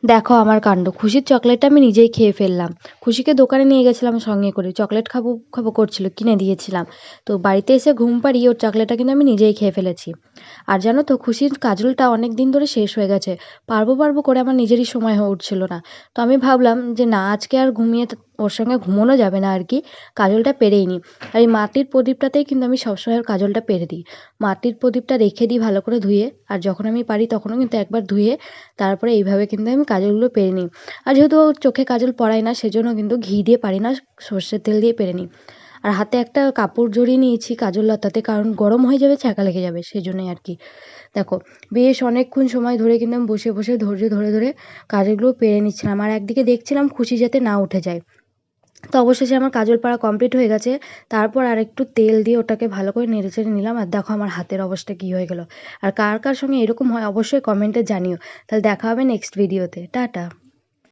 দেখো আমার কাণ্ড, খুশির চকলেটটা আমি নিজেই খেয়ে ফেললাম। খুশিকে দোকানে নিয়ে গেছিলাম সঙ্গে করে, চকলেট খাবো খাবো করছিল, কিনে দিয়েছিলাম। তো বাড়িতে এসে ঘুম পাড়িয়ে ওর চকলেটটা কিন্তু আমি নিজেই খেয়ে ফেলেছি। আর জানো তো, খুশির কাজলটা অনেক দিন ধরে শেষ হয়ে গেছে। পারবো পারবো করে আমার নিজেরই সময় হয়ে উঠছিল না। তো আমি ভাবলাম যে না, আজকে আর ঘুমিয়ে ওর সঙ্গে ঘুমোনো যাবে না আর কি, কাজলটা পেরেই নিই। আর এই মাটির প্রদীপটাতেই কিন্তু আমি সবসময় ওর কাজলটা পেরে দিই। মাটির প্রদীপটা রেখে দিই ভালো করে ধুয়ে, আর যখন আমি পারি তখনও কিন্তু একবার ধুয়ে তারপরে এইভাবে কিন্তু আমি কাজলগুলো পেরে নিই। আর যেহেতু ও চোখে কাজল পরায় না, সেজন্য কিন্তু ঘি দিয়ে পারি না, সর্ষের তেল দিয়ে পেরে নিই। আর হাতে একটা কাপড় জড়িয়ে নিয়েছি কাজল লতাতে, কারণ গরম হয়ে যাবে, ছ্যাঁকা লেগে যাবে, সেজন্যই আর কি। দেখো, বেশ অনেকক্ষণ সময় ধরে কিন্তু আমি বসে বসে ধৈর্য ধরে ধরে কাজলগুলো পেরে নিচ্ছিলাম, আর একদিকে দেখছিলাম খুশি যাতে না উঠে যায়। তো অবশেষে আমার কাজল পাড়া কমপ্লিট হয়ে গেছে। তারপর আর একটু তেল দিয়ে ওটাকে ভালো করে নেড়েচেড়ে নিলাম, আর দেখো আমার হাতের অবস্থা কী হয়ে গেল। আর কার কার সঙ্গে এরকম হয় অবশ্যই কমেন্টে জানিও। তাহলে দেখা হবে নেক্সট ভিডিওতে। টাটা।